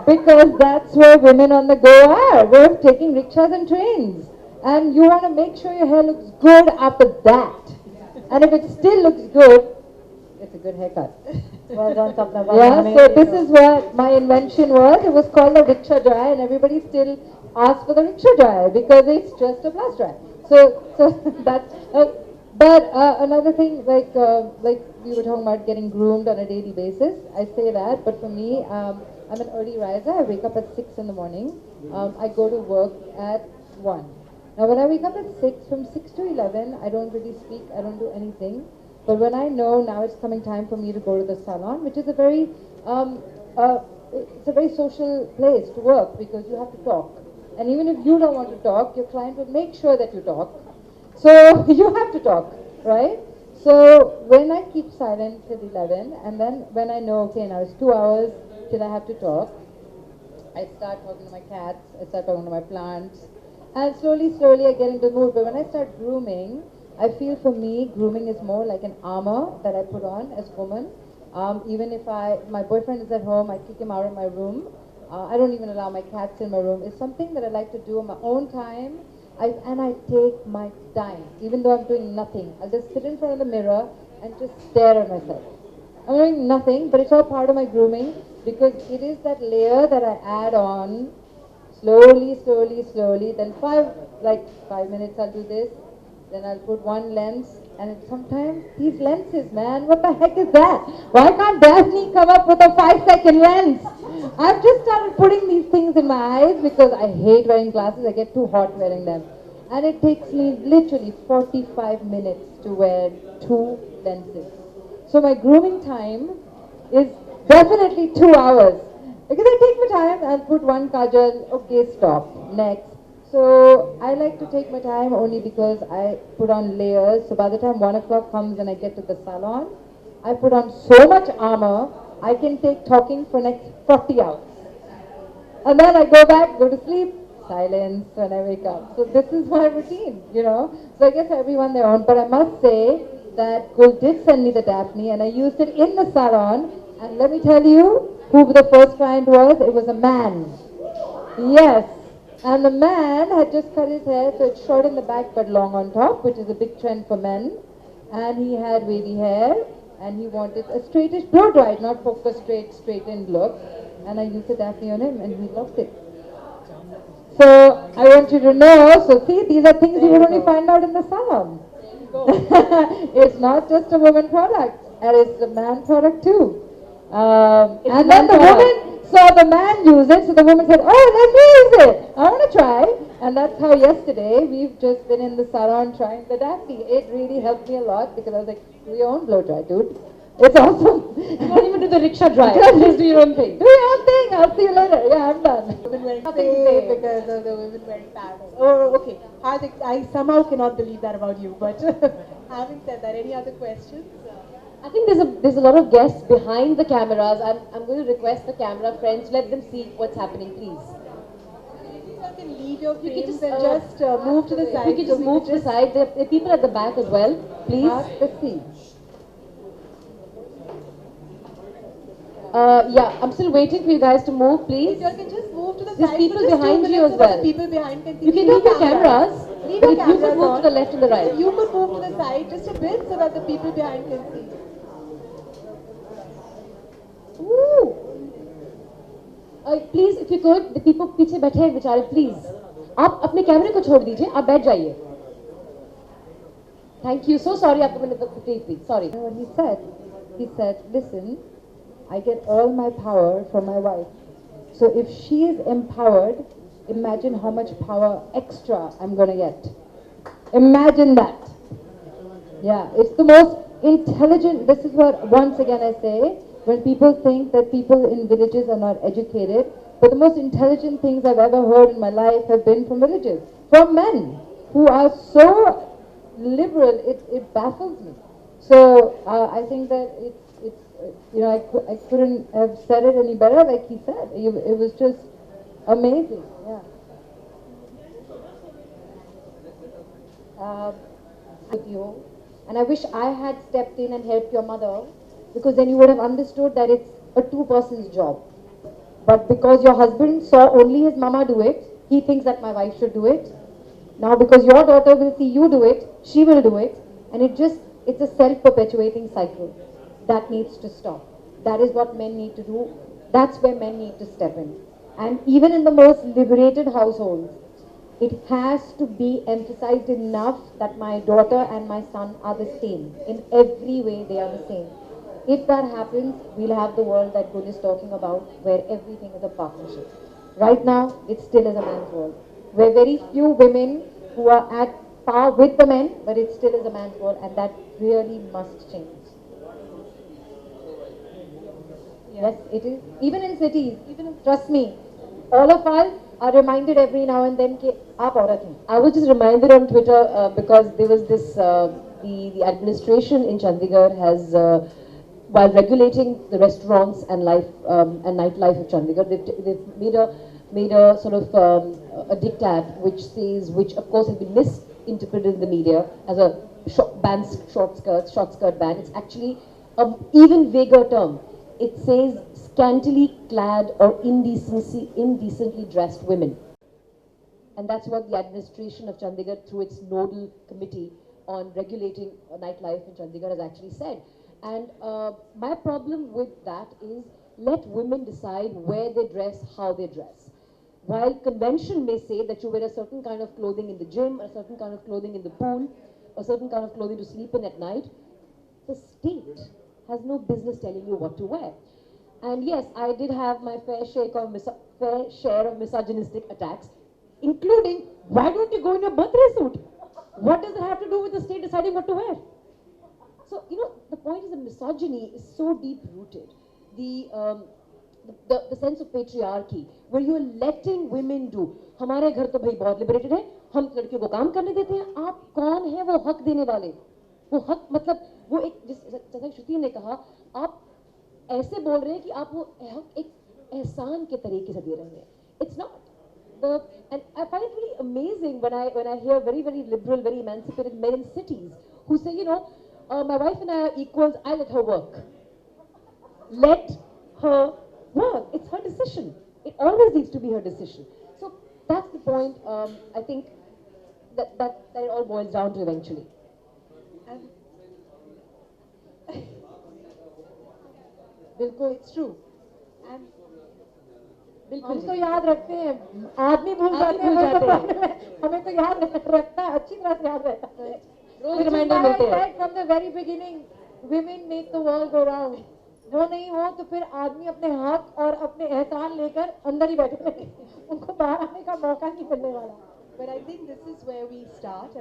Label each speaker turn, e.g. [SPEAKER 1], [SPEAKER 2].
[SPEAKER 1] Because that's where women on the go are. We're taking rickshaws and trains. And you want to make sure your hair looks good after that. And if it still looks good, it's a good haircut.
[SPEAKER 2] Well done, Sapna.
[SPEAKER 1] Yeah, so this is what my invention was. It was called a rickshaw dryer, and everybody still asks for the rickshaw dryer because it's just a blast dryer. So that's. But another thing, like we were talking about getting groomed on a daily basis. I say that, but for me, I'm an early riser. I wake up at 6 in the morning. I go to work at 1. Now, when I wake up at 6, from 6 to 11, I don't really speak. I don't do anything. But when I know now it's coming time for me to go to the salon, which is a very, it's a very social place to work because you have to talk. And even if you don't want to talk, your client will make sure that you talk. So you have to talk, right? So when I keep silent till 11, and then when I know, okay, now it's 2 hours till I have to talk, I start talking to my cats, I start talking to my plants, and slowly I get into the mood. But when I start grooming, I feel for me, grooming is more like an armor that I put on as a woman. Even if my boyfriend is at home, I kick him out of my room. I don't even allow my cats in my room. It's something that I like to do on my own time. And I take my time, even though I'm doing nothing. I'll just sit in front of the mirror and just stare at myself. I'm doing nothing, but it's all part of my grooming because it is that layer that I add on slowly. Then 5 minutes I'll do this. Then I'll put one lens. And sometimes these lenses, man, what the heck is that? Why can't Dafni come up with a 5-second lens? I've just started putting these things in my eyes because I hate wearing glasses. I get too hot wearing them. And it takes me literally 45 minutes to wear 2 lenses. So my grooming time is definitely 2 hours. Because I take my time, I'll put one kajal, okay, stop, next. So I like to take my time only because I put on layers. So by the time 1 o'clock comes and I get to the salon, I put on so much armor, I can take talking for next 40 hours. And then I go back, go to sleep, silence when I wake up. So this is my routine, you know. So I guess everyone their own. But I must say that Gul did send me the Daphne and I used it in the salon. And let me tell you who the first client was. It was a man. Yes. And the man had just cut his hair, so it's short in the back but long on top, which is a big trend for men. And he had wavy hair, and he wanted a straightish blow dried, not focus straightened look. And I used the Daphne on him, and he loved it. So I want you to know, so see, these are things you would only find out in the salon. It's not just a woman product, and it's a man product too. And then the woman saw the man use it, so the woman said, oh, let me use it. I want to try. And that's how yesterday we've just been in the salon trying the Daphne. It really helped me a lot because I was like, do your own blow dry, dude. It's awesome.
[SPEAKER 2] You don't even do the rickshaw drive. Just do your own thing.
[SPEAKER 1] Do your own thing. I'll see you later. Yeah, I'm done.
[SPEAKER 3] Women wearing say because of the women wearing pants. Oh, okay. Hardik, I somehow cannot believe that about you. But having said that, any other questions?
[SPEAKER 2] I think there's a lot of guests behind the cameras. I'm going to request the camera friends, let them see what's happening, please.
[SPEAKER 3] You can leave your
[SPEAKER 2] You can
[SPEAKER 3] frames and just move to the side.
[SPEAKER 2] We can just move to the side. There are people at the back as well, please.
[SPEAKER 1] Let's see.
[SPEAKER 2] Yeah, I'm still waiting for you guys to move, please.
[SPEAKER 3] You can just move to the
[SPEAKER 2] There's
[SPEAKER 3] side.
[SPEAKER 2] people
[SPEAKER 3] for just
[SPEAKER 2] behind
[SPEAKER 3] 2
[SPEAKER 2] you
[SPEAKER 3] minutes
[SPEAKER 2] as
[SPEAKER 3] so that
[SPEAKER 2] well.
[SPEAKER 3] the people behind can see.
[SPEAKER 2] You can leave your cameras.
[SPEAKER 3] Leave
[SPEAKER 2] But
[SPEAKER 3] your
[SPEAKER 2] you can
[SPEAKER 3] cameras
[SPEAKER 2] move
[SPEAKER 3] on.
[SPEAKER 2] to the left and the right.
[SPEAKER 3] You could move to the side just a bit so that the people behind can see.
[SPEAKER 2] Ooh. Please, if you could, the people पीछे बैठे हैं बेचारे, please. आप अपने कैमरे को छोड़ दीजिए, आप बैठ जाइए. Thank you. So sorry, आपको मैंने तकलीफ दी. Sorry.
[SPEAKER 1] You know what he said, listen, I get all my power from my wife. So if she is empowered, imagine how much power extra I'm going to get. Imagine that. Yeah, it's the most intelligent. This is what, once again I say, when people think that people in villages are not educated, but the most intelligent things I've ever heard in my life have been from villages, from men who are so liberal, it baffles me. So I think that it's you know, I couldn't have said it any better, like he said. It was just amazing. Yeah.
[SPEAKER 2] With you, and I wish I had stepped in and helped your mother, because then you would have understood that it's a two-person's job. But because your husband saw only his mama do it, he thinks that my wife should do it. Now because your daughter will see you do it, she will do it. And it's a self-perpetuating cycle. That needs to stop. That is what men need to do. That's where men need to step in. And even in the most liberated households, it has to be emphasized enough that my daughter and my son are the same. In every way, they are the same. If that happens, we'll have the world that Gul is talking about, where everything is a partnership. Right now, it still is a man's world, where very few women who are at par with the men, but it still is a man's world, and that really must change. Yes, it is. Even in cities, trust me, all of us are reminded every now and then that aap aurat hain. I was just reminded on Twitter because there was this, the administration in Chandigarh has, while regulating the restaurants and and nightlife of Chandigarh, they've made a sort of a diktat which says, which of course has been misinterpreted in the media as a short skirt ban. It's actually an even vaguer term. It says scantily clad or indecently dressed women. And that's what the administration of Chandigarh, through its nodal committee on regulating nightlife in Chandigarh, has actually said. And my problem with that is, let women decide where they dress, how they dress. While convention may say that you wear a certain kind of clothing in the gym, a certain kind of clothing in the pool, a certain kind of clothing to sleep in at night, the state has no business telling you what to wear. And yes, I did have my fair share of misogynistic attacks, including, why don't you go in your birthday suit? What does it have to do with the state deciding what to wear? So, the point is that misogyny is so deep rooted. The sense of patriarchy, where you are letting women do. हमारे घर तो भाई बहुत liberated है, हम लड़कियों को काम करने देते हैं. आप कौन है वो हक देने वाले? वो हक मतलब वो एक जैसा श्रुति ने कहा, आप ऐसे बोल रहे हैं कि आप वो हक एक एहसान के तरीके से दे रहे हैं. It's not. And I find it really amazing when I hear very liberal, very emancipated men in cities who say, my wife and I are equals. I let her work. Let her work. It's her decision. It always needs to be her decision. So that's the point. I think that it all boils down to eventually.
[SPEAKER 3] बिल्कुल, it's true. And
[SPEAKER 1] हम तो याद रखते हैं, आदमी भूल जाते हैं, हमें तो याद रखना अच्छी तरह से याद रहता है. रोज रिमाइंडर मिलते हैं. From the very beginning, women make the world go round. वो नहीं हो तो फिर आदमी अपने हक और अपने एहसान लेकर अंदर ही बैठे रहेंगे, उनको बाहर आने का मौका नहीं मिलने वाला.
[SPEAKER 3] but I think this is where we start.